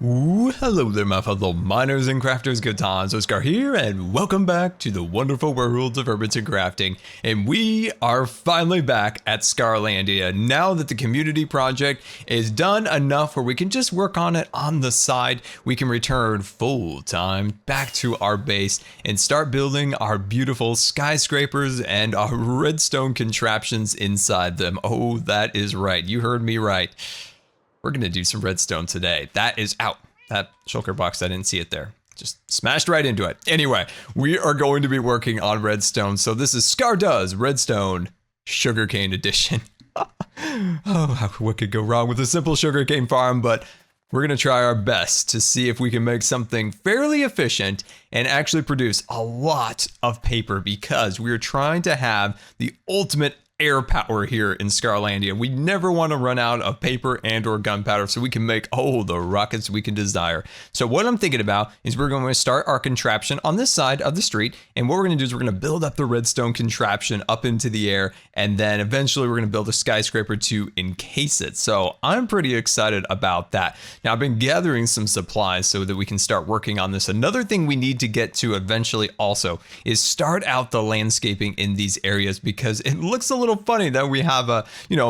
Ooh, hello there, my fellow miners and crafters. GoodTimesWithScar here, and welcome back to the wonderful worlds of Hermits and crafting. And we are finally back at Scarlandia now that the community project is done enough where we can just work on it on the side. We can return full time back to our base and start building our beautiful skyscrapers and our redstone contraptions inside them. Oh, that is right. You heard me right. We're going to do some redstone today. That is out. That shulker box, I didn't see it there. Just smashed right into it. Anyway, we are going to be working on redstone. So this is Scar Does Redstone Sugarcane Edition. Oh, what could go wrong with a simple sugarcane farm? But we're going to try our best to see if we can make something fairly efficient and actually produce a lot of paper, because we are trying to have the ultimate air power here in Scarlandia. We never want to run out of paper and or gunpowder, so we can make the rockets we can desire. So what I'm thinking about is we're going to start our contraption on this side of the street, and what we're going to do is we're going to build up the redstone contraption up into the air, and then eventually we're going to build a skyscraper to encase it. So I'm pretty excited about that. Now, I've been gathering some supplies so that we can start working on this. Another thing we need to get to eventually also is start out the landscaping in these areas, because it looks a little funny that we have a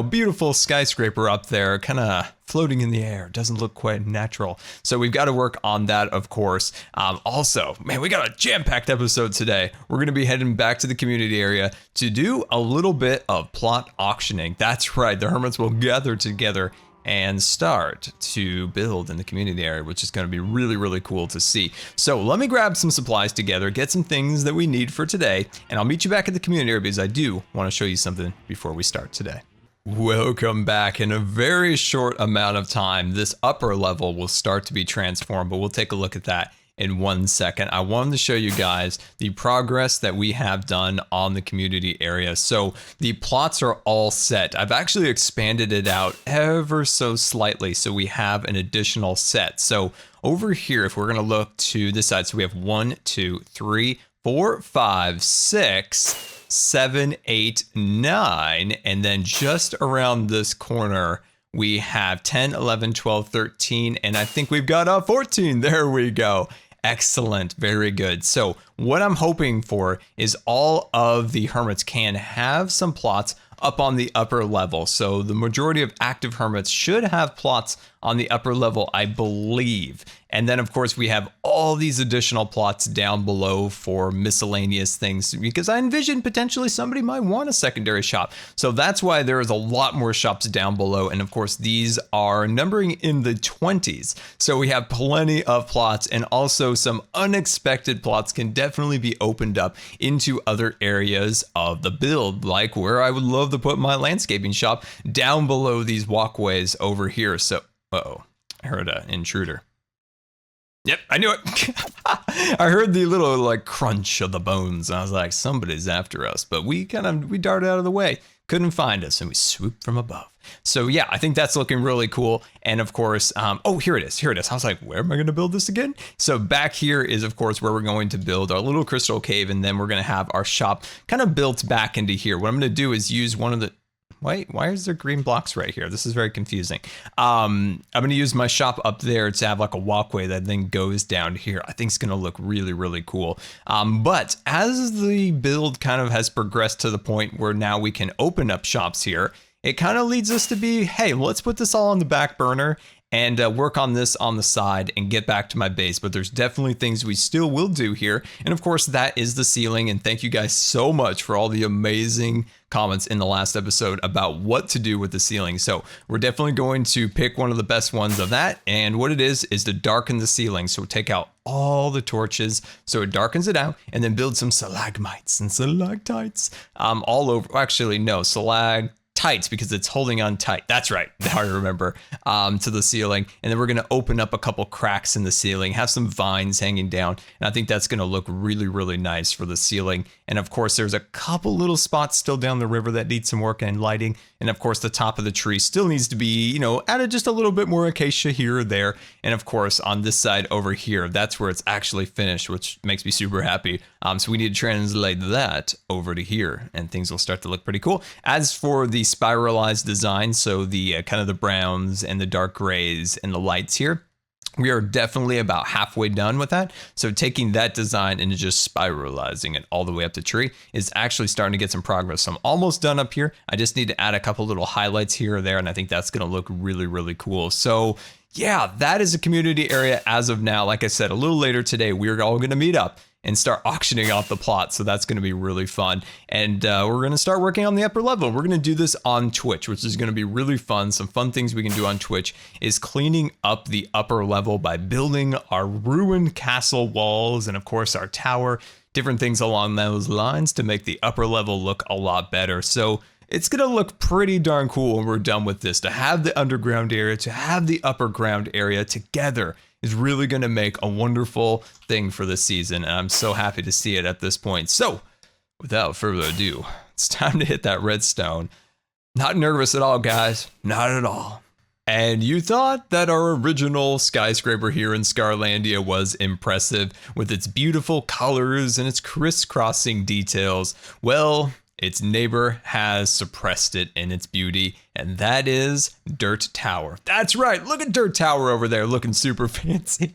beautiful skyscraper up there kind of floating in the air. Doesn't look quite natural, so we've got to work on that, of course. Also, man, we got a jam-packed episode today. We're going to be heading back to the community area to do a little bit of plot auctioning. That's right, the hermits will gather together and start to build in the community area, which is going to be really, really cool to see. So let me grab some supplies together, get some things that we need for today, and I'll meet you back at the community area because I do want to show you something before we start today. Welcome back. In a very short amount of time, this upper level will start to be transformed, but we'll take a look at that in 1 second. I wanted to show you guys the progress that we have done on the community area. So the plots are all set. I've actually expanded it out ever so slightly, so we have an additional set. So over here, if we're going to look to this side, so we have 1, 2, 3, 4, 5, 6, 7, 8, 9, and then just around this corner we have 10, 11, 12, 13, and I think we've got a 14. There we go. Excellent. Very good. So what I'm hoping for is all of the hermits can have some plots up on the upper level. So the majority of active hermits should have plots on the upper level, I believe. And then, of course, we have all these additional plots down below for miscellaneous things, because I envision potentially somebody might want a secondary shop. So that's why there is a lot more shops down below. And of course, these are numbering in the 20s. So we have plenty of plots, and also some unexpected plots can definitely be opened up into other areas of the build, like where I would love to put my landscaping shop down below these walkways over here. So, uh-oh, I heard an intruder. Yep, I knew it. I heard the little like crunch of the bones. I was like, somebody's after us, but we darted out of the way. Couldn't find us, and we swooped from above. So yeah, I think that's looking really cool. And of course, oh, here it is. Here it is. I was like, where am I going to build this again? So back here is, of course, where we're going to build our little crystal cave, and then we're going to have our shop kind of built back into here. What I'm going to do is use one of the... Wait, why is there green blocks right here? This is very confusing. I'm going to use my shop up there to have like a walkway that then goes down here. I think it's going to look really, really cool. But as the build kind of has progressed to the point where now we can open up shops here, it kind of leads us to be, hey, let's put this all on the back burner and work on this on the side and get back to my base. But there's definitely things we still will do here. And of course, that is the ceiling. And thank you guys so much for all the amazing comments in the last episode about what to do with the ceiling. So we're definitely going to pick one of the best ones of that. And what it is to darken the ceiling. So take out all the torches so it darkens it out, and then build some stalagmites and stalactites all over. Actually, no, tights, because it's holding on tight. That's right. Now I remember, to the ceiling. And then we're going to open up a couple cracks in the ceiling, have some vines hanging down. And I think that's going to look really, really nice for the ceiling. And of course, there's a couple little spots still down the river that need some work and lighting. And of course, the top of the tree still needs to be, added just a little bit more acacia here or there. And of course, on this side over here, that's where it's actually finished, which makes me super happy. So we need to translate that over to here, and things will start to look pretty cool. As for the spiralized design, so the kind of the browns and the dark grays and the lights here, We are definitely about halfway done with that. So taking that design and just spiralizing it all the way up the tree is actually starting to get some progress. So I'm almost done up here. I just need to add a couple little highlights here or there, and I think that's going to look really, really cool. So yeah, that is a community area as of now. Like I said, a little later today, we're all going to meet up and start auctioning off the plot. So that's going to be really fun. And we're going to start working on the upper level. We're going to do this on Twitch, which is going to be really fun. Some fun things we can do on Twitch is cleaning up the upper level by building our ruined castle walls and of course our tower, different things along those lines to make the upper level look a lot better. So it's going to look pretty darn cool when we're done with this. To have the underground area, to have the upper ground area together is really going to make a wonderful thing for this season. And I'm so happy to see it at this point. So without further ado, it's time to hit that redstone. Not nervous at all, guys. Not at all. And you thought that our original skyscraper here in Scarlandia was impressive with its beautiful colors and its crisscrossing details. Well, its neighbor has suppressed it in its beauty, and that is Dirt Tower. That's right, look at Dirt Tower over there looking super fancy.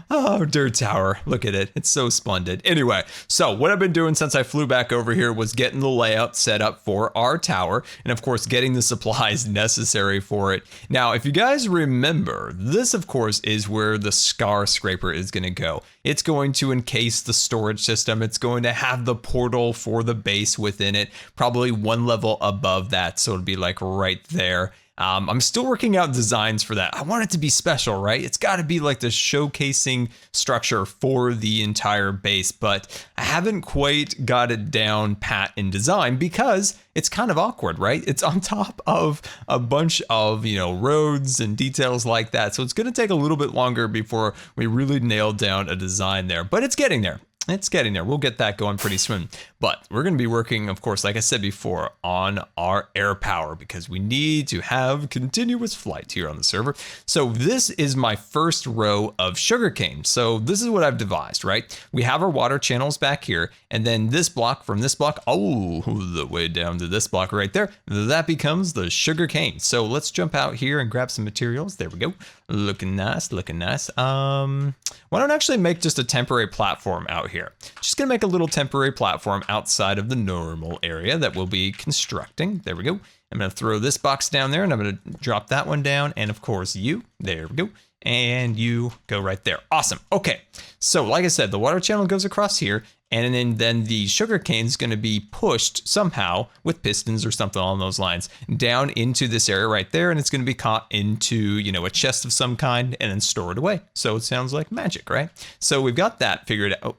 Oh, Dirt Tower, look at it, it's so splendid. Anyway, so what I've been doing since I flew back over here was getting the layout set up for our tower, and of course getting the supplies necessary for it. Now, if you guys remember, this of course is where the skyscraper is going to go. It's going to encase the storage system, it's going to have the portal for the base within it, probably one level above that, so it'll be like right there. I'm still working out designs for that. I want it to be special, right? It's got to be like the showcasing structure for the entire base, but I haven't quite got it down pat in design because it's kind of awkward, right? It's on top of a bunch of, roads and details like that. So it's going to take a little bit longer before we really nail down a design there, but it's getting there. It's getting there. We'll get that going pretty soon. But we're going to be working, of course, like I said before, on our air power because we need to have continuous flight here on the server. So this is my first row of sugarcane. So this is what I've devised, right? We have our water channels back here, and then this block from this block, the way down to this block right there, that becomes the sugarcane. So let's jump out here and grab some materials. There we go. Looking nice, looking nice. Why don't I actually make just a temporary platform out here? Just gonna make a little temporary platform outside of the normal area that we'll be constructing. There we go. I'm gonna throw this box down there and I'm gonna drop that one down. And of course you, there we go. And you go right there. Awesome. Okay. So like I said, the water channel goes across here. And then the sugarcane is going to be pushed somehow with pistons or something along those lines down into this area right there. And it's going to be caught into, a chest of some kind and then stored away. So it sounds like magic, right? So we've got that figured out. Oh,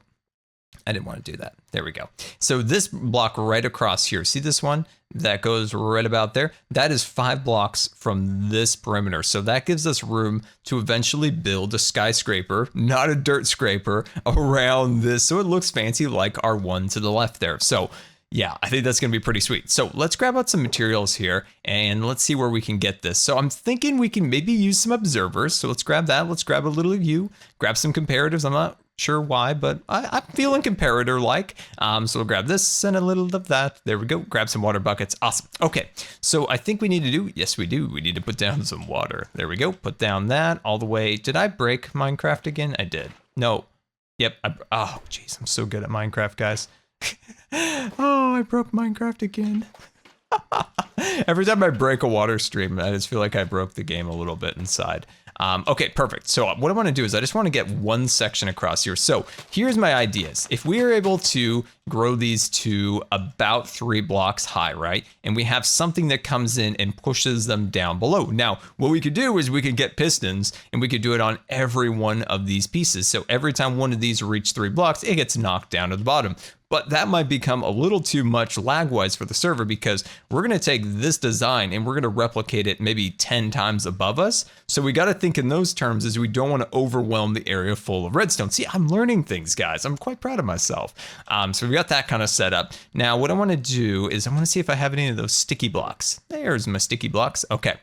I didn't want to do that. There we go. So this block right across here, see this one that goes right about there? That is 5 blocks from this perimeter. So that gives us room to eventually build a skyscraper, not a dirt scraper, around this. So it looks fancy like our one to the left there. So yeah, I think that's going to be pretty sweet. So let's grab out some materials here and let's see where we can get this. So I'm thinking we can maybe use some observers. So let's grab that. Let's grab a little of you, grab some comparatives. I'm not sure why, but I'm feeling comparator-like. So we'll grab this and a little of that. There we go. Grab some water buckets. Awesome. Okay. So I think we need to do, yes, we do. We need to put down some water. There we go. Put down that all the way. Did I break Minecraft again? I did. No. Yep. Oh, jeez. I'm so good at Minecraft, guys. Oh, I broke Minecraft again. Every time I break a water stream, I just feel like I broke the game a little bit inside. Okay, perfect. So what I want to do is I just want to get one section across here. So here's my ideas. If we are able to grow these to about 3 blocks high, right? And we have something that comes in and pushes them down below. Now, what we could do is we could get pistons and we could do it on every one of these pieces. So every time one of these reach 3 blocks, it gets knocked down to the bottom. But that might become a little too much lag-wise for the server because we're going to take this design and we're going to replicate it maybe 10 times above us. So we got to think in those terms as we don't want to overwhelm the area full of redstone. See, I'm learning things, guys. I'm quite proud of myself. So we've got that kind of set up. Now, what I want to do is I want to see if I have any of those sticky blocks. There's my sticky blocks. Okay.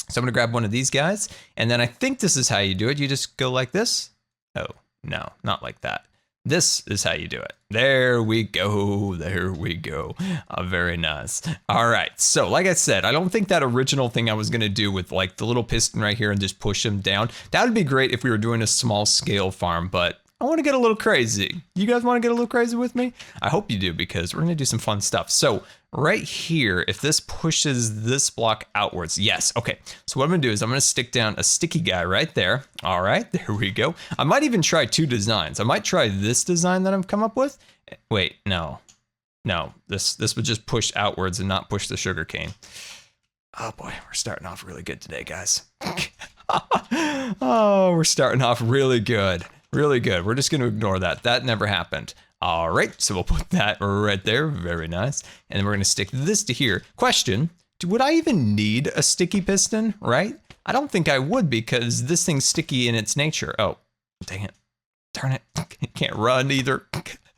So I'm going to grab one of these guys. And then I think this is how you do it. You just go like this. Oh, no, not like that. This is how you do it. There we go. There we go. Very nice. All right. So like I said, I don't think that original thing I was going to do with like the little piston right here and just push them down. That would be great if we were doing a small scale farm, but I want to get a little crazy. You guys want to get a little crazy with me? I hope you do, because we're going to do some fun stuff. So right here, if this pushes this block outwards, yes. Okay. So what I'm going to do is I'm going to stick down a sticky guy right there. All right, there we go. I might even try two designs. I might try this design that I've come up with. Wait, no, this would just push outwards and not push the sugarcane. Oh boy, we're starting off really good today, guys. Oh, we're starting off really good. Really good. We're just going to ignore that. That never happened. All right, so we'll put that right there. Very nice. And then we're going to stick this to here. Question, would I even need a sticky piston, right? I don't think I would, because this thing's sticky in its nature. Oh, dang it. Darn it. Can't run either.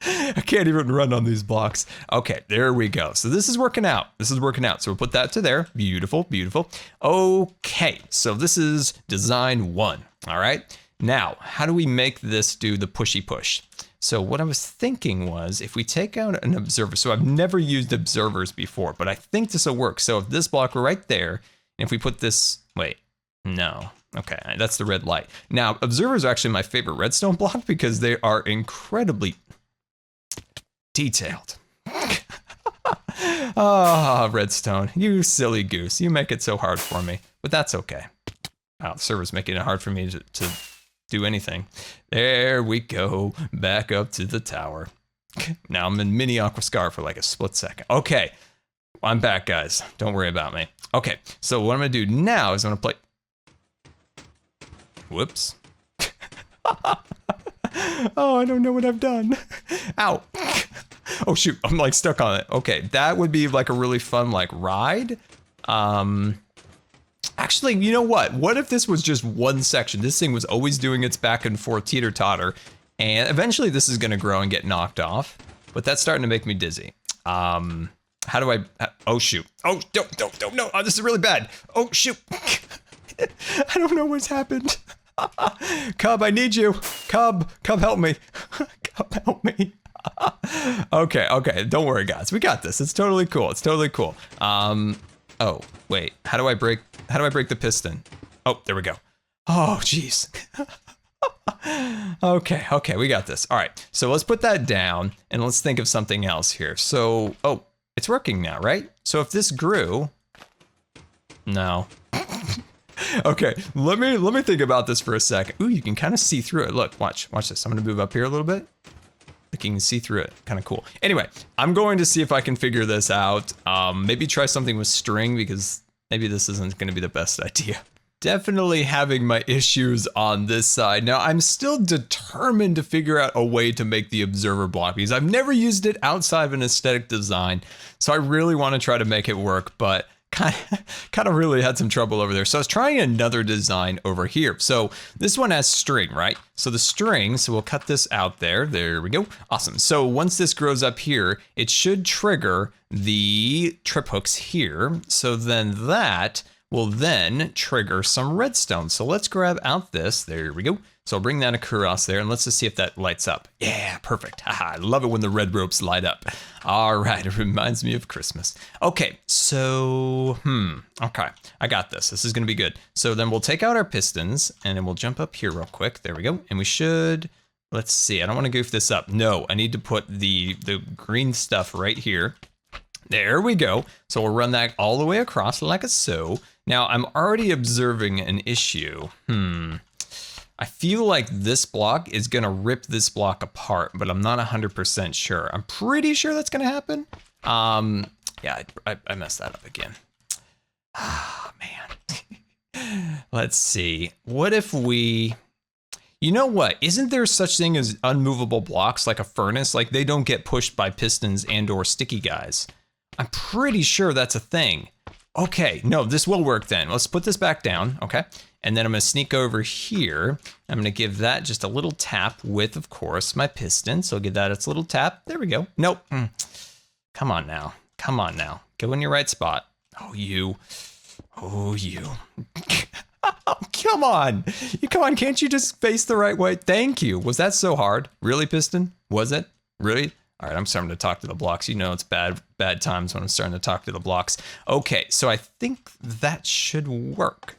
I can't even run on these blocks. Okay, there we go. So this is working out. This is working out. So we'll put that to there. Beautiful, beautiful. Okay, so this is design 1. All right. Now, how do we make this do the pushy push? So what I was thinking was, if we take out an observer, so I've never used observers before, but I think this will work. So if this block were right there, and if we put this, wait, no. Okay, that's the red light. Now, observers are actually my favorite redstone block because they are incredibly detailed. Ah, redstone, you silly goose. You make it so hard for me, but that's okay. Wow, the server's making it hard for me to do anything. There we go, back up to the tower. Now I'm in mini aqua scar for like a split second. Okay, I'm back, guys. Don't worry about me. Okay, so what I'm gonna do now is I'm gonna play. Whoops. Oh, I don't know what I've done. Ow. Oh shoot, I'm like stuck on it. Okay, that would be like a really fun like ride. Actually, you know what? What if this was just one section? This thing was always doing its back and forth teeter-totter, and eventually this is going to grow and get knocked off, but that's starting to make me dizzy. How do I... Oh, shoot. Oh, don't, no. Oh, this is really bad. Oh, shoot. I don't know what's happened. Cub, I need you. Cub, help me. Cub, help me. Okay, don't worry, guys. We got this. It's totally cool. It's totally cool. Oh, wait, how do I break the piston? Oh, there we go. Oh, jeez. Okay, we got this. All right, so let's put that down and let's think of something else here. So, oh, it's working now, right? So if this grew, no. Okay, let me think about this for a second. Ooh, you can kind of see through it. Look, watch this. I'm gonna move up here a little bit. Like you can see through it, kind of cool. Anyway, I'm going to see if I can figure this out. Maybe try something with string, because maybe this isn't gonna be the best idea. Definitely having my issues on this side. Now, I'm still determined to figure out a way to make the observer block, because I've never used it outside of an aesthetic design. So I really want to try to make it work, but kind of really had some trouble over there. So I was trying another design over here. So this one has string, right? So the string, so we'll cut this out there. There we go. Awesome. So once this grows up here, it should trigger the trip hooks here. So then that will then trigger some redstone. So let's grab out this. There we go. So I'll bring that across there and let's just see if that lights up. Yeah, perfect. Haha, I love it when the red ropes light up. All right, it reminds me of Christmas. Okay, so, okay, I got this. This is gonna be good. So then we'll take out our pistons and then we'll jump up here real quick. There we go. And we should, let's see, I don't wanna goof this up. No, I need to put the green stuff right here. There we go. So we'll run that all the way across like a so. Now I'm already observing an issue. I feel like this block is gonna rip this block apart, but I'm not 100% sure. I'm pretty sure that's gonna happen. Yeah, I messed that up again. Ah, man. Let's see. What if we, you know what? Isn't there such thing as unmovable blocks like a furnace? Like they don't get pushed by pistons and or sticky guys. I'm pretty sure that's a thing. Okay, no, this will work then. Let's put this back down, okay? And then I'm gonna sneak over here. I'm gonna give that just a little tap with, of course, my piston. So I'll give that its little tap. There we go. Nope. Come on now. Come on now. Go in your right spot. Oh, you. Oh, you. Oh, come on. Come on, can't you just face the right way? Thank you. Was that so hard? Really, Piston? Was it? Really? All right, I'm starting to talk to the blocks. You know it's bad times when I'm starting to talk to the blocks. Okay, so I think that should work.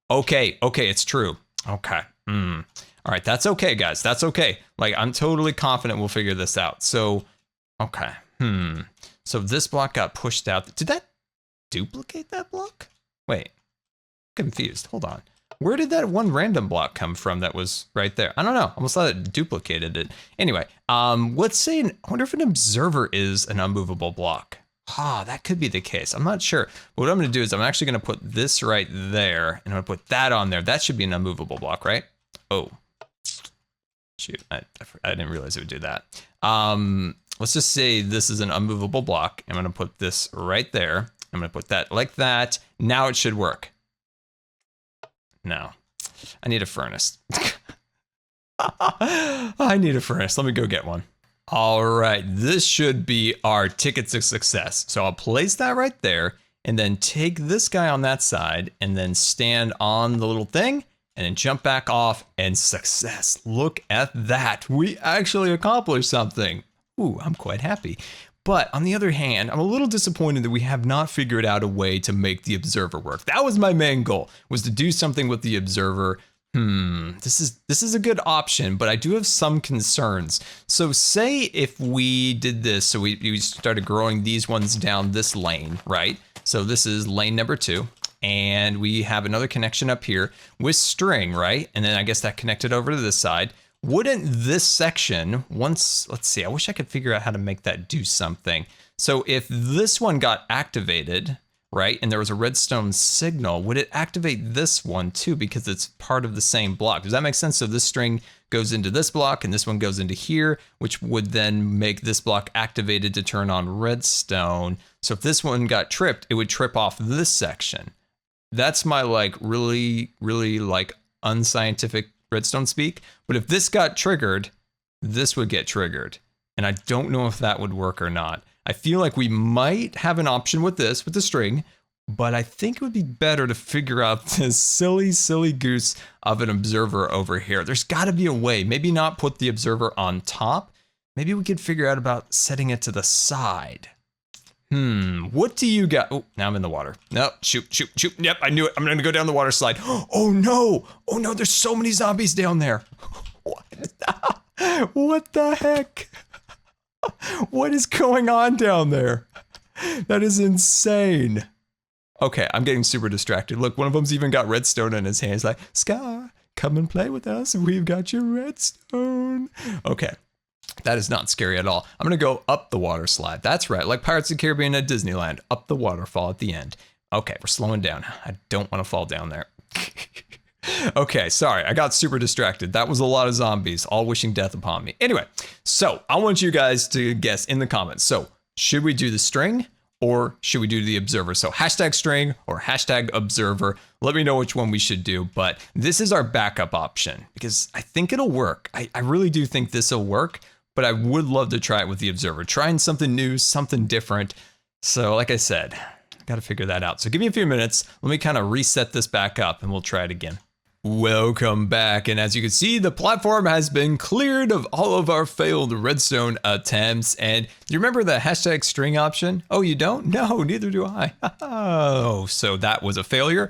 Okay, it's true. Okay. All right, that's okay, guys. That's okay. Like, I'm totally confident we'll figure this out. So, okay. So this block got pushed out. Did that duplicate that block? Wait, confused. Hold on. Where did that one random block come from that was right there? I don't know. I almost thought it duplicated it. Anyway, let's say, I wonder if an observer is an unmovable block. That could be the case. I'm not sure. But what I'm going to do is I'm actually going to put this right there, and I'm going to put that on there. That should be an unmovable block, right? Oh, shoot. I didn't realize it would do that. Let's just say this is an unmovable block. I'm going to put this right there. I'm going to put that like that. Now it should work. No, I need a furnace. I need a furnace. Let me go get one. All right, this should be our ticket to success. So I'll place that right there and then take this guy on that side and then stand on the little thing and then jump back off and success. Look at that. We actually accomplished something. Ooh, I'm quite happy. But on the other hand, I'm a little disappointed that we have not figured out a way to make the observer work. That was my main goal, was to do something with the observer. This is a good option, but I do have some concerns. So say if we did this, so we started growing these ones down this lane, right? So this is lane number 2. And we have another connection up here with string, right? And then I guess that connected over to this side. Wouldn't this section, let's see, I wish I could figure out how to make that do something. So if this one got activated, right, and there was a redstone signal, would it activate this one too because it's part of the same block? Does that make sense? So this string goes into this block and this one goes into here, which would then make this block activated to turn on redstone. So if this one got tripped, it would trip off this section. That's my like really like unscientific redstone speak, but if this got triggered, this would get triggered. And I don't know if that would work or not. I feel like we might have an option with this, with the string, but I think it would be better to figure out this silly goose of an observer over here. There's gotta be a way, maybe not put the observer on top. Maybe we could figure out about setting it to the side. What do you got? Oh, now I'm in the water. No, shoot. Yep, I knew it. I'm gonna go down the water slide. Oh no, there's so many zombies down there. What the heck? What is going on down there? That is insane. Okay, I'm getting super distracted. Look, one of them's even got redstone in his hands. Like, Scar, come and play with us. We've got your redstone. Okay. That is not scary at all. I'm going to go up the water slide. That's right, like Pirates of the Caribbean at Disneyland, up the waterfall at the end. Okay, we're slowing down. I don't want to fall down there. Okay, sorry, I got super distracted. That was a lot of zombies, all wishing death upon me. Anyway, so I want you guys to guess in the comments. So, should we do the string or should we do the observer? So, hashtag string or hashtag observer. Let me know which one we should do, but this is our backup option because I think it'll work. I really do think this will work. But I would love to try it with the observer. Trying something new, something different. So like I said, I gotta figure that out. So give me a few minutes. Let me kind of reset this back up and we'll try it again. Welcome back. And as you can see, the platform has been cleared of all of our failed redstone attempts. And do you remember the hashtag string option? Oh, you don't? No, neither do I. Oh, so that was a failure.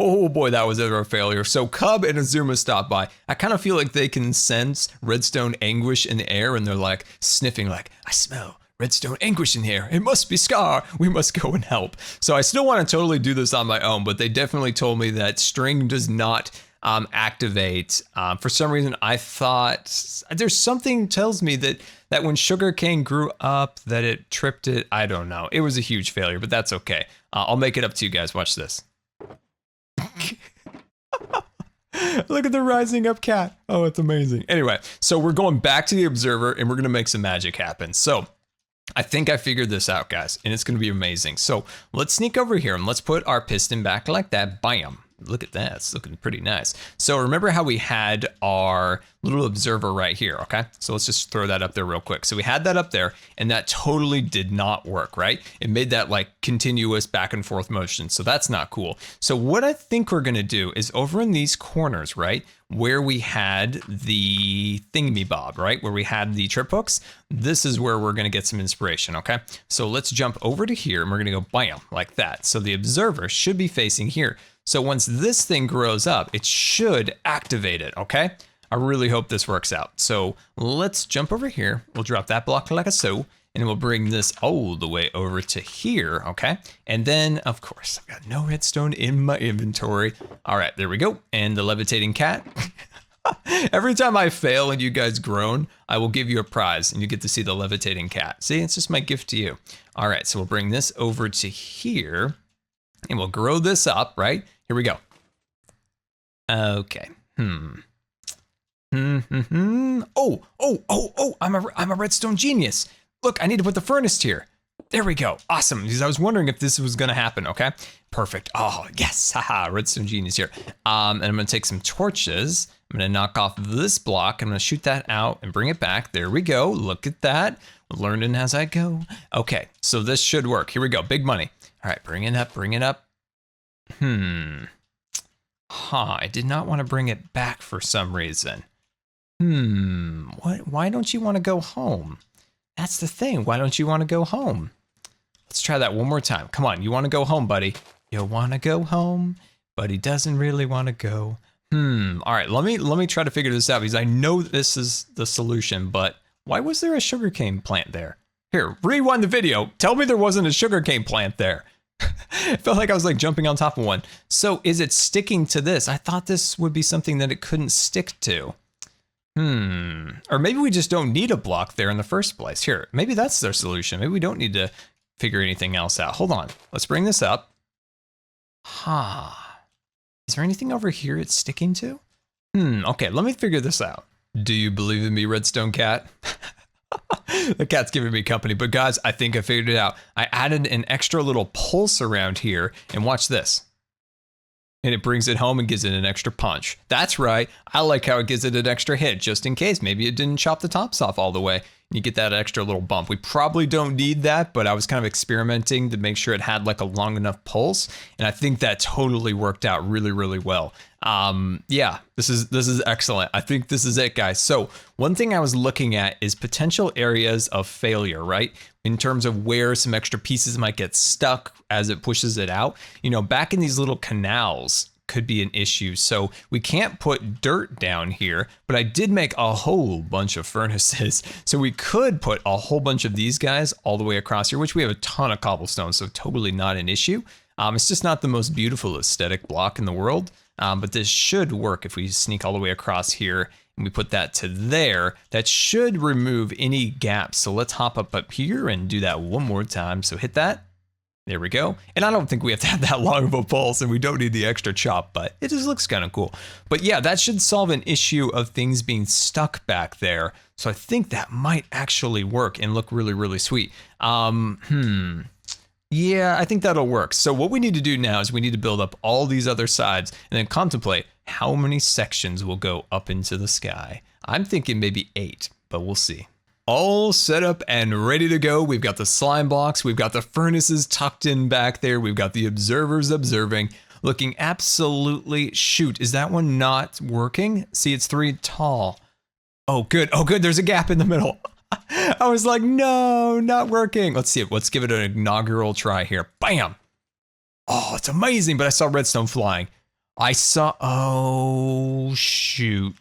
Oh boy, that was a failure. So Cub and Azuma stopped by. I kind of feel like they can sense redstone anguish in the air and they're like sniffing like, I smell redstone anguish in here. It must be Scar. We must go and help. So I still want to totally do this on my own, but they definitely told me that string does not activate. For some reason, I thought there's something tells me that when Sugarcane grew up, that it tripped it. I don't know. It was a huge failure, but that's okay. I'll make it up to you guys. Watch this. Look at the rising up cat. Oh, it's amazing. Anyway, so we're going back to the observer and we're going to make some magic happen. So I think I figured this out, guys, and it's going to be amazing. So let's sneak over here and let's put our piston back like that. Bam. Look at that, it's looking pretty nice. So remember how we had our little observer right here, okay? So let's just throw that up there real quick. So we had that up there and that totally did not work, right? It made that like continuous back and forth motion. So that's not cool. So what I think we're gonna do is over in these corners, right? Where we had the thingy-bob, right? Where we had the trip hooks, this is where we're gonna get some inspiration, okay? So let's jump over to here and we're gonna go bam, like that. So the observer should be facing here. So once this thing grows up, it should activate it, okay? I really hope this works out. So let's jump over here. We'll drop that block like so, and we'll bring this all the way over to here, okay? And then, of course, I've got no redstone in my inventory. All right, there we go. And the levitating cat. Every time I fail and you guys groan, I will give you a prize and you get to see the levitating cat. See, it's just my gift to you. All right, so we'll bring this over to here and we'll grow this up, right? Here we go. Okay, Oh, I'm a redstone genius. Look, I need to put the furnace here. There we go, awesome. Because I was wondering if this was gonna happen, okay? Perfect, oh, yes, haha, redstone genius here. And I'm gonna take some torches. I'm gonna knock off this block. I'm gonna shoot that out and bring it back. There we go, look at that. Learning as I go. Okay, so this should work. Here we go, big money. All right, bring it up, bring it up. I did not want to bring it back for some reason. Why don't you want to go home? That's the thing, why don't you want to go home? Let's try that one more time. Come on, you want to go home, buddy? You want to go home, but he doesn't really want to go. All right, let me try to figure this out because I know this is the solution, but why was there a sugarcane plant there? Here, rewind the video. Tell me there wasn't a sugarcane plant there. It felt like I was like jumping on top of one. So is it sticking to this? I thought this would be something that it couldn't stick to. Or maybe we just don't need a block there in the first place. Here, maybe that's their solution. Maybe we don't need to figure anything else out. Hold on, let's bring this up. Is there anything over here it's sticking to? Okay, let me figure this out. Do you believe in me, Redstone Cat? The cat's giving me company, but guys, I think I figured it out. I added an extra little pulse around here, and watch this. And it brings it home and gives it an extra punch. That's right, I like how it gives it an extra hit, just in case. Maybe it didn't chop the tops off all the way. You get that extra little bump. We probably don't need that, but I was kind of experimenting to make sure it had like a long enough pulse, and I think that totally worked out really, really well. Yeah, this is excellent. I think this is it, guys. So one thing I was looking at is potential areas of failure, right? In terms of where some extra pieces might get stuck as it pushes it out. You know, back in these little canals could be an issue. So we can't put dirt down here, but I did make a whole bunch of furnaces. So we could put a whole bunch of these guys all the way across here, which we have a ton of cobblestone, so totally not an issue. It's just not the most beautiful aesthetic block in the world, but this should work if we sneak all the way across here and we put that to there. That should remove any gaps. So let's hop up here and do that one more time. So hit that. There we go. And I don't think we have to have that long of a pulse, and we don't need the extra chop, but it just looks kind of cool. But yeah, that should solve an issue of things being stuck back there. So I think that might actually work and look really, really sweet. Yeah, I think that'll work. So what we need to do now is we need to build up all these other sides and then contemplate how many sections will go up into the sky. I'm thinking maybe 8, but we'll see. All set up and ready to go. We've got the slime blocks, we've got the furnaces tucked in back there, we've got the observers observing, looking absolutely, shoot, is that one not working? See, it's 3 tall. Oh good, there's a gap in the middle. I was like, no, not working. Let's see it, let's give it an inaugural try here. Bam! Oh, it's amazing, but I saw redstone flying. Oh shoot.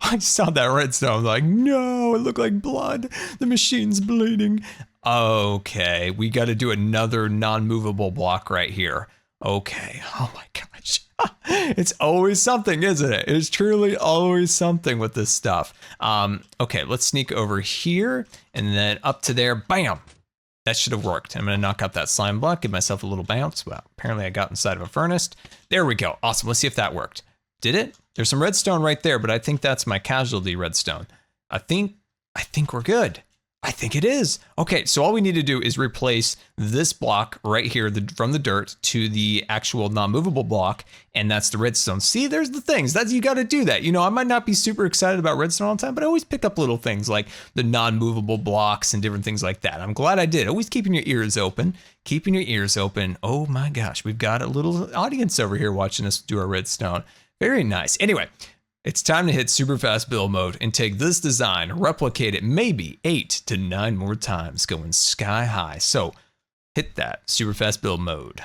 I saw that redstone, like, no, it looked like blood. The machine's bleeding. Okay, we got to do another non-movable block right here. Okay, oh my gosh. It's always something, isn't it? It's truly always something with this stuff. Okay, let's sneak over here and then up to there. Bam! That should have worked. I'm going to knock out that slime block, give myself a little bounce. Well, apparently I got inside of a furnace. There we go. Awesome. Let's see if that worked. Did it? There's some redstone right there, but I think that's my casualty redstone. I think we're good. I think it is. Okay, so all we need to do is replace this block right here from the dirt to the actual non-movable block, and that's the redstone. See, there's the things. You got to do that. You know, I might not be super excited about redstone all the time, but I always pick up little things like the non-movable blocks and different things like that. I'm glad I did. Always keeping your ears open. Keeping your ears open. Oh my gosh, we've got a little audience over here watching us do our redstone. Very nice. Anyway, it's time to hit super fast build mode and take this design, replicate it maybe 8 to 9 more times, going sky high. So hit that super fast build mode.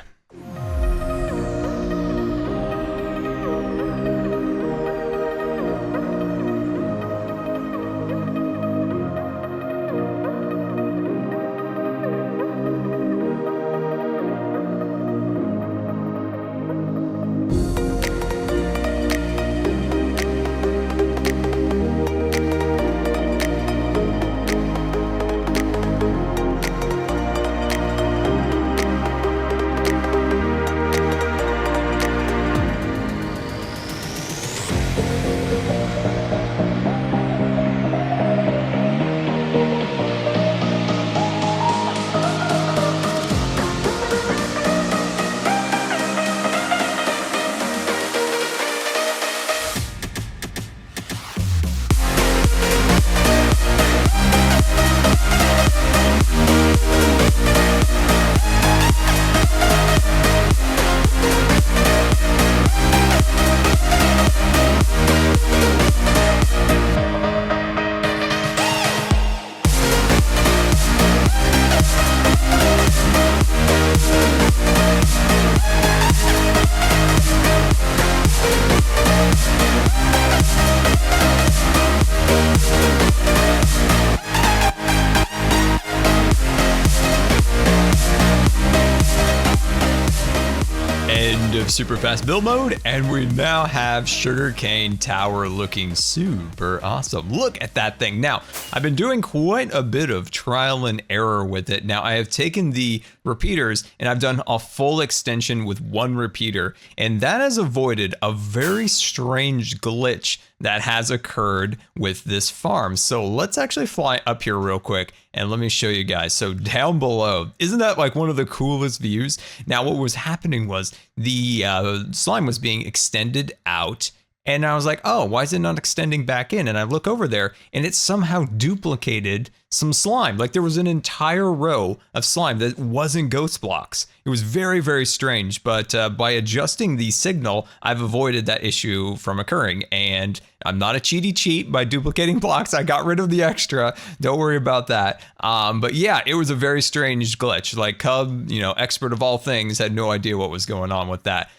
Super fast build mode, and we now have Sugarcane Tower looking super awesome. Look at that thing. Now, I've been doing quite a bit of trial and error with it. Now, I have taken the repeaters and I've done a full extension with one repeater, and that has avoided a very strange glitch that has occurred with this farm. So let's actually fly up here real quick and let me show you guys. So down below, isn't that like one of the coolest views? Now what was happening was the slime was being extended out, and I was like, oh, why is it not extending back in? And I look over there and it somehow duplicated some slime. Like there was an entire row of slime that wasn't ghost blocks. It was very, very strange. But by adjusting the signal, I've avoided that issue from occurring. And I'm not a cheaty cheat by duplicating blocks. I got rid of the extra. Don't worry about that. But yeah, it was a very strange glitch. Like Cub, you know, expert of all things, had no idea what was going on with that.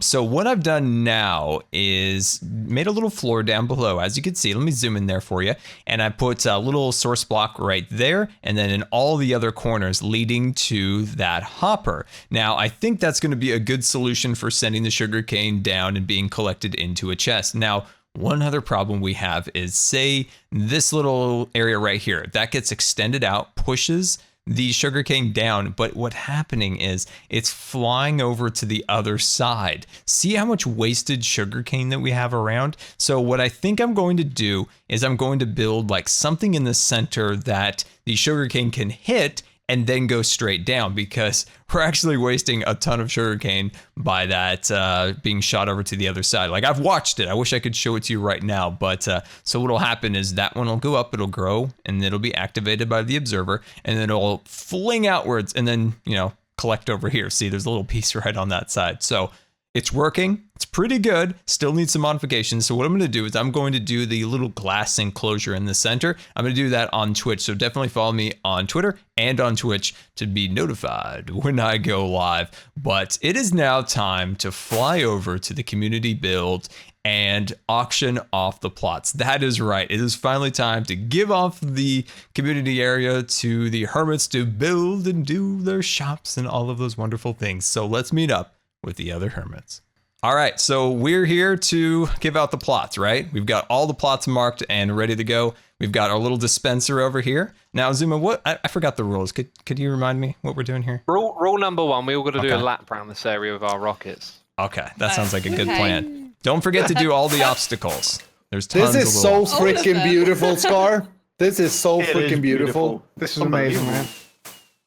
So what I've done now is made a little floor down below. As you can see, let me zoom in there for you. And I put a little source block right there, and then in all the other corners leading to that hopper. Now, I think that's going to be a good solution for sending the sugarcane down and being collected into a chest. Now, one other problem we have is, say this little area right here, that gets extended out, pushes the sugarcane down, but what's happening is it's flying over to the other side. See how much wasted sugarcane that we have around? So what I think I'm going to do is I'm going to build like something in the center that the sugarcane can hit and then go straight down, because we're actually wasting a ton of sugarcane by that being shot over to the other side. Like I've watched it. I wish I could show it to you right now, but so what'll happen is that one will go up, it'll grow, and it'll be activated by the observer, and then it'll fling outwards and then, you know, collect over here. See, there's a little piece right on that side. So it's working. It's pretty good. Still needs some modifications. So what I'm going to do is I'm going to do the little glass enclosure in the center. I'm going to do that on Twitch. So definitely follow me on Twitter and on Twitch to be notified when I go live. But it is now time to fly over to the community build and auction off the plots. That is right. It is finally time to give off the community area to the hermits to build and do their shops and all of those wonderful things. So let's meet up with the other hermits. All right, so we're here to give out the plots, right? We've got all the plots marked and ready to go. We've got our little dispenser over here. Now, Zuma, what? I forgot the rules. Could you remind me what we're doing here? Rule number one, we all got to do a lap around this area with our rockets. Okay, that sounds like a good plan. Don't forget to do all the obstacles. There's tons This is of so freaking beautiful, Scar. This is so It is freaking beautiful. This is amazing, man.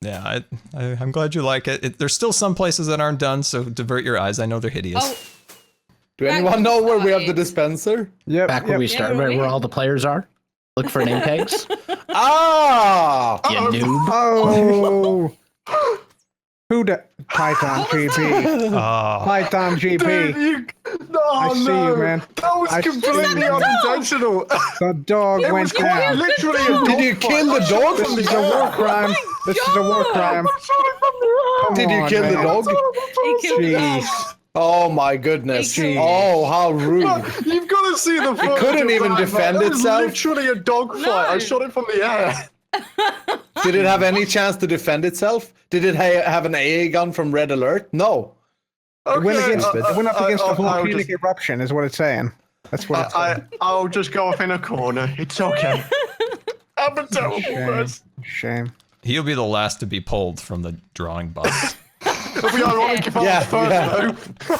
Yeah, I'm glad you like it. There's still some places that aren't done, so divert your eyes. I know they're hideous. Oh, Do anyone know where we have the dispenser? Yep. Back where we start, where all the players are. Look for name tags. Ah! You noob. Oh. Who the Python GP? Python GP. I see you, man. That was I see completely you. unintentional. The dog It went was down. literally a Did you dogfight. kill the dog This from is the a war crime. This is a war crime. Come Did you on, kill the man. dog? he killed the dog. Jeez. Oh my goodness. Jeez. Oh, how rude. You've got to see the footage. couldn't of even that, defend man. That was itself. literally a dogfight. I No. shot it from the air. Did it have any chance to defend itself? Did it have an AA gun from Red Alert? No. It went against the I'll volcanic just- eruption, is what it's saying. That's what it's saying. I'll just go off in a corner. It's okay. I'm a terrible Shame. person. Shame. He'll be the last to be pulled from the drawing box. It'll be ironic if I Yeah, was first, though.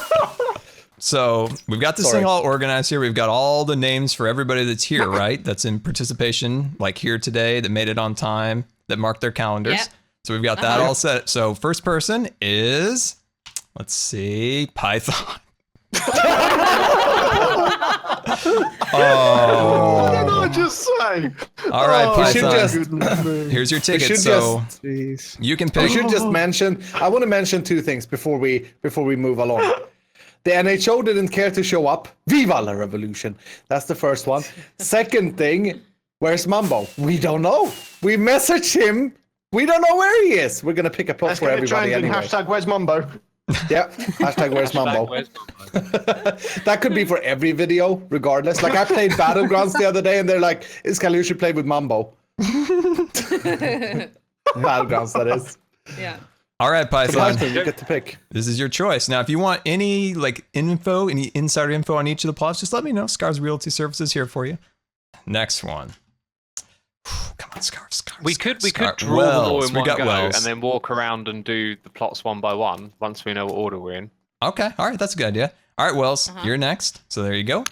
So we've got this Sorry. thing all organized here. We've got all the names for everybody that's here, right? That's in participation, like here today, that made it on time, that marked their calendars. Yep. So we've got that all set. So first person is, let's see, Python. What did I just say? All right, We should Python. just Here's your ticket. should So Jeez. you can we pick. should just mention I want to mention two things before we move along. The NHO didn't care to show up. Viva la revolution. That's the first one. Second thing, where's Mambo? We don't know. We messaged him. We don't know where he is. We're gonna pick a plot Let's for get it everybody trending. anyway. Hashtag where's Mumbo? Yeah. Hashtag where's Mambo. Where's Mambo? That could be for every video, regardless. Like I played Battlegrounds the other day, and they're like, "Is Kalushi play with Mambo?" Battlegrounds, that is. Yeah. All right, Python. Python, you get to pick. This is your choice. Now, if you want any like info, any insider info on each of the plots, just let me know. Scar's Realty Services here for you. Next one. Come on, Scar. We could draw them all in We one got go Wells. and then walk around and do the plots one by one once we know what order we're in. Okay, all right, that's a good idea. All right, Wells, you're next. So there you go. All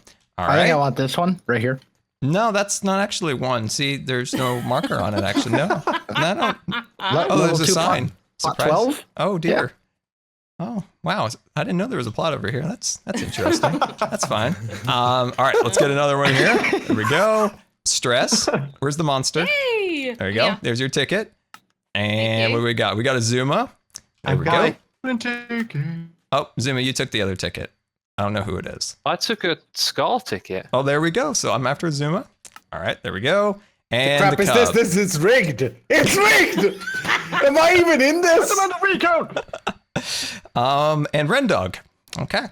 I think I right. want this one right here. No, that's not actually one. See, there's no marker on it. Actually, no. I don't. Oh, there's a sign. Plot Surprise. 12? Oh dear. Oh wow! I didn't know there was a plot over here. That's interesting. That's fine. All right, let's get another one here. There we go. Stress. Where's the monster? Hey. There you go. Yeah. There's your ticket. Thank And you. what do we got? We got a Zuma. There we go. Oh, Zuma, you took the other ticket. I don't know who it is. I took a Scar ticket. Oh, there we go. So I'm after Zuma. All right, there we go. And Crap the is Cub. this? This is rigged. It's rigged. Am I even in this? And Ren Dog. Okay.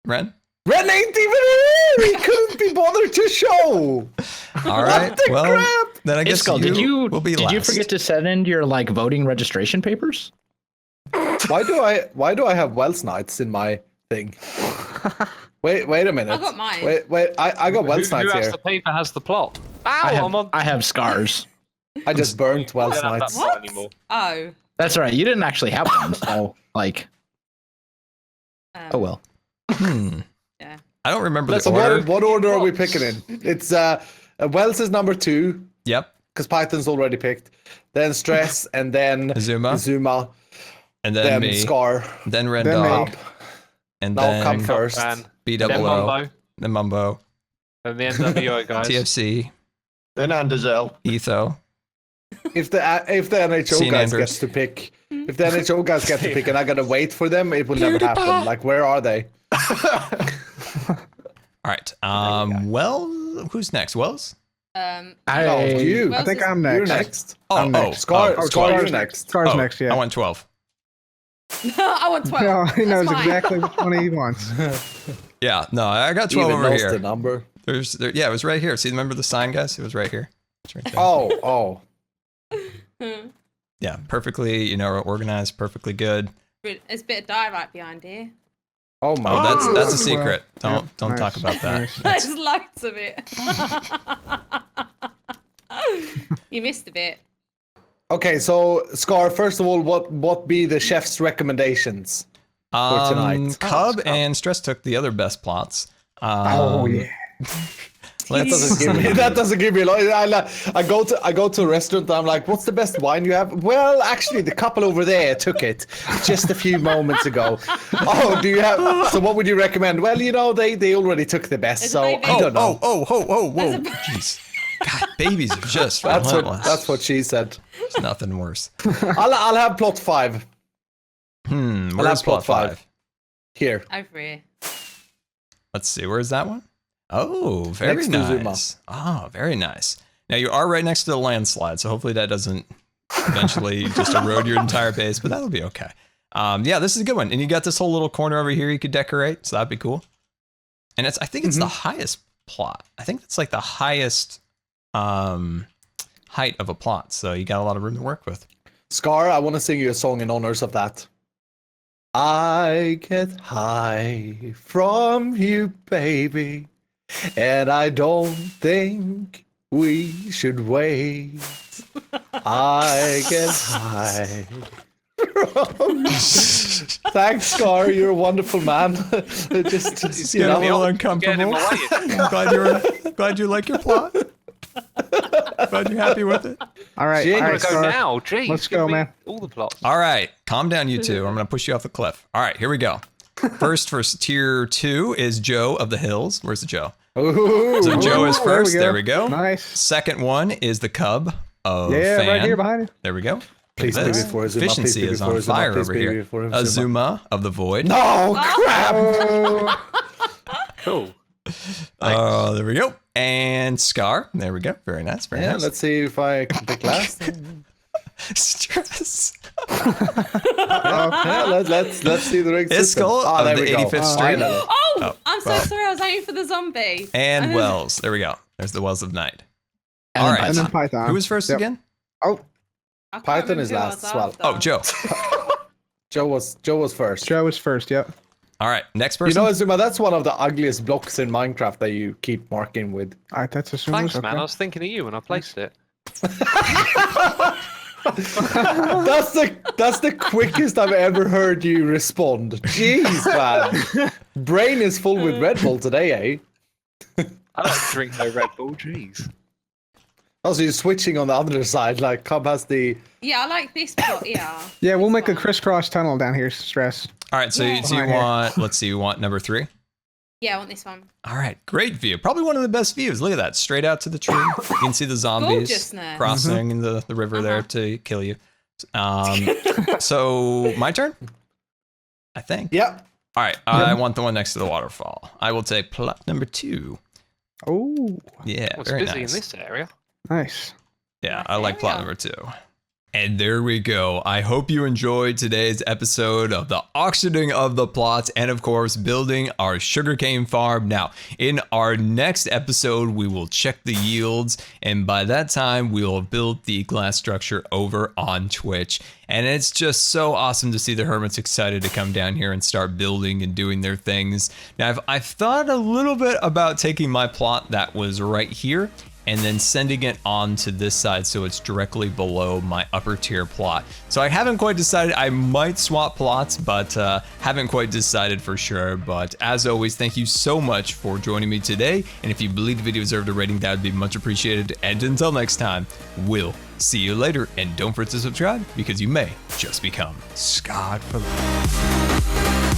Ren. Ren ain't even here. He couldn't be bothered to show. All right. the Well, crap? then I guess Iskel, will be did last. you forget to send in your like voting registration papers? Why do I have Wells Knights in my thing? Wait a minute. I got mine. Wait. I got Wells Who Knights has here. the paper has the plot? Ow, I'm on. I have scars. I just burnt I Wells don't have that Knights. plot What? anymore. Oh. That's all right. You didn't actually have one, so like, oh well. Yeah. I don't remember So the order. what order are we picking in? It's Wells is number 2 Yep. because Python's already picked. Then Stress and then Zuma. And then me. Scar. Then Ren Then Dog. me. And Now then come first. And B then double O. Mumbo. Then Mumbo. And the NWO guys. TFC. Then Anderzel. Etho. If the NHO Scene guys Anders. gets to pick, if the NHO guys get to pick, and I gotta wait for them, it will never happen. Like, where are they? All right. Well, who's next? Wells? No, I you. I think I'm You're next. next. I'm next. Scar, Oh, Scar, Scar's you're next. Scar's Oh, next, yeah. I want 12. I want 12. No, he That's knows mine. exactly which one he wants. Yeah, no, I got 12 Even over knows here. the number. Yeah, it was right here. See, remember the sign, guys? It was right here. It's right there. Oh. Yeah, perfectly, organized, perfectly good. There's a bit of dye right behind here. Oh my. Oh, that's a well, secret. yeah, Don't talk nice, about that. nice. There's loads of it. You missed a bit. Okay, so Scar. First of all, what be the chef's recommendations for tonight? Cub and Stress took the other best plots. Oh, yeah. That doesn't give me a lot. I go to a restaurant and I'm like, what's the best wine you have? Well, actually, the couple over there took it just a few moments ago. Oh, do you have? So what would you recommend? Well, you know, they already took the best, There's so a baby. I don't know. Whoa. There's a- Jeez. God, babies are just That's relentless. what she said. There's nothing worse. I'll have plot 5 Where's have plot plot five. 5? here. Over here. Let's see, where's that one? Oh, very Next to Zuma. nice. Oh, very nice. Now you are right next to the landslide, so hopefully that doesn't eventually just erode your entire base, but that'll be okay. Yeah, this is a good one. And you got this whole little corner over here you could decorate, so that'd be cool. And I think it's the highest plot. I think it's like the highest height of a plot, so you got a lot of room to work with. Scar, I want to sing you a song in honors of that. I get high from you, baby, and I don't think we should wait. I get high from... Thanks, Scar. You're a wonderful man. just you Getting a little know. uncomfortable. I'm glad you like your plot. Glad you're happy with it. All right, Jing, all I'm right, gonna go Scar. now. Jeez, Let's give go, me man. All the plots. All right, calm down, you two. I'm gonna push you off the cliff. All right, here we go. First for tier 2 is Joe of the Hills. Where's the Joe? Ooh. So Joe is There we first. go. There we go. Nice. Second one is the Cub of Yeah, Fan. right here behind it. There we go. Please Look be at this. before Azuma. Efficiency Please be is before on Azuma. fire Please over be here. before Azuma. Azuma of the Void. No, crap. Oh, Cool. Oh, there we go. And Scar. There we go. Very nice. Very Yeah, nice. let's see if I can pick last. Stress. Yeah, let's see the ring system. Iskel Ah, of there the we go. 85th Street. Finally. Oh, I'm so well. sorry. I was aiming for the zombie. And Wells. There we go. There's the Wells of Night. And All then right. and then Python. Who was first Yep. again? Oh, I can't Python remember is who I last was as well. after. Oh, Joe. Joe was first. Joe was first. Yep. All right. Next You person. know, Azuma, that's one of the ugliest blocks in Minecraft that you keep marking with. All right, that's a Thanks, okay. man. I was thinking of you when I placed it. That's the quickest I've ever heard you respond. Jeez, man. Brain is full with Red Bull today, eh? I don't drink no Red Bull. Jeez. Also, you're switching on the other side. Like, Cobb has the... Yeah, I like this plot. Yeah. Yeah, we'll This make a one. crisscross tunnel down here. Stress. All right. So, Yeah. so you Behind here. want, let's see, you want number 3? Yeah, I want this one. All right. Great view. Probably one of the best views. Look at that. Straight out to the tree. You can see the zombies Gorgeousness. crossing in the river there to kill you. So my turn? I think. Yeah. All right. I want the one next to the waterfall. I will take plot number 2. Oh, Yeah. Well, it's very busy nice. in this area. nice. Yeah, I There like we plot go. number 2. And there we go. I hope you enjoyed today's episode of the auctioning of the plots and, of course, building our sugarcane farm. Now, in our next episode, we will check the yields, and by that time, we will have built the glass structure over on Twitch. And it's just so awesome to see the Hermits excited to come down here and start building and doing their things. Now, I've thought a little bit about taking my plot that was right here and then sending it on to this side so it's directly below my upper tier plot. So I haven't quite decided. I might swap plots, but haven't quite decided for sure. But as always, thank you so much for joining me today. And if you believe the video deserved a rating, that would be much appreciated. And until next time, we'll see you later. And don't forget to subscribe because you may just become scarred for life.